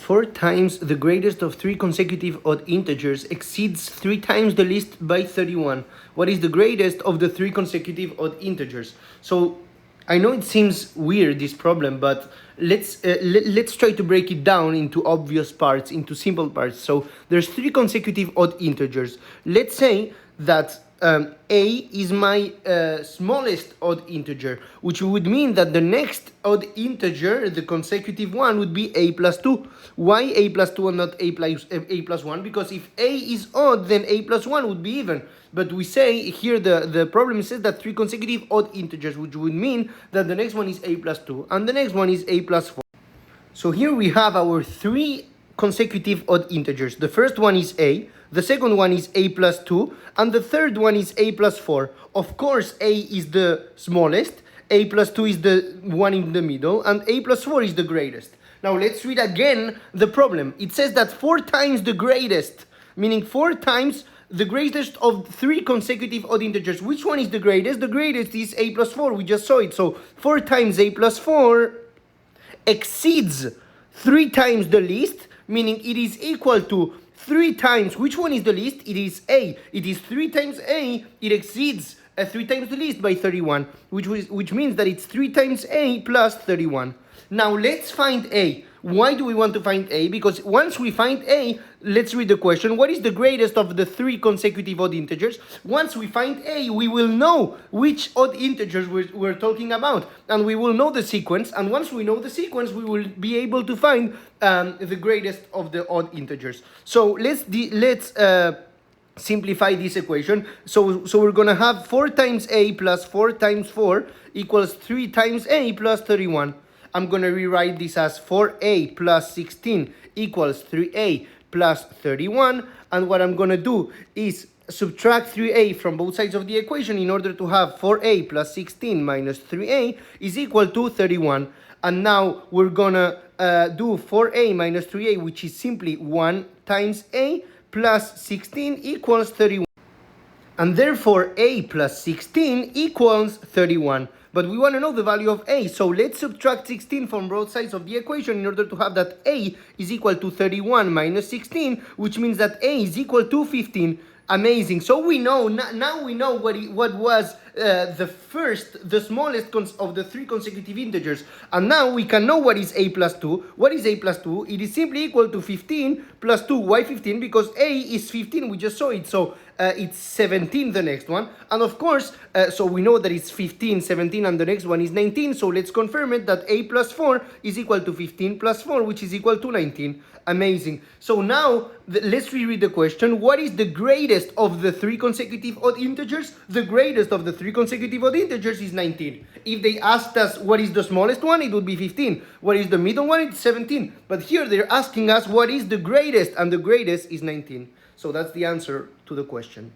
4 times the greatest of 3 consecutive odd integers exceeds 3 times the least by 31. What is the greatest of the 3 consecutive odd integers? So I know it seems weird, this problem, but let's try to break it down into obvious parts, into simple parts. So there's 3 consecutive odd integers. Let's say that a is my smallest odd integer, which would mean that the next odd integer, the consecutive one, would be a plus 2. Why a plus 2 and not a plus 1? Because if a is odd, then a plus 1 would be even. But we say here the problem says that 3 consecutive odd integers, which would mean that the next one is a plus 2 and the next one is a plus 4. So here we have our 3 consecutive odd integers. The first one is a, the second one is a plus 2, and the third one is a plus 4. Of course, a is the smallest, a plus 2 is the one in the middle, and a plus 4 is the greatest. Now let's read again the problem. It says that 4 times the greatest, meaning 4 times the greatest of 3 consecutive odd integers. Which one is the greatest? The greatest is a plus 4. We just saw it. So 4 times a plus 4 exceeds 3 times the least, meaning it is equal to 3 times, which one is the least? It is a. It is 3 times a, it exceeds 3 times the least by 31, which means that it's 3 times a plus 31. Now let's find a. Why do we want to find a? Because once we find a, let's read the question. What is the greatest of the 3 consecutive odd integers? Once we find a, we will know which odd integers we're talking about, and we will know the sequence. And once we know the sequence, we will be able to find the greatest of the odd integers. So let's simplify this equation. So we're gonna have 4 times a plus 4 times 4 equals 3 times a plus 31. I'm going to rewrite this as 4a plus 16 equals 3a plus 31. And what I'm going to do is subtract 3a from both sides of the equation in order to have 4a plus 16 minus 3a is equal to 31. And now we're going to do 4a minus 3a, which is simply 1 times a plus 16 equals 31. And therefore a plus 16 equals 31. But we want to know the value of a, so let's subtract 16 from both sides of the equation in order to have that a is equal to 31 minus 16, which means that a is equal to 15. Amazing. So we know, now we know what was the smallest of the 3 consecutive integers. And now we can know what is a plus 2. What is a plus 2? It is simply equal to 15 plus 2. Why 15? Because a is 15. We just saw it. So it's 17, the next one. And of course, so we know that it's 15, 17, and the next one is 19. So let's confirm it that a plus 4 is equal to 15 plus 4, which is equal to 19. Amazing. So now let's reread the question. What is the greatest of the 3 consecutive odd integers? The greatest of the 3 consecutive odd integers is 19. If they asked us what is the smallest one, it would be 15. What is the middle one? It's 17. But here they're asking us what is the greatest, and the greatest is 19. So that's the answer to the question.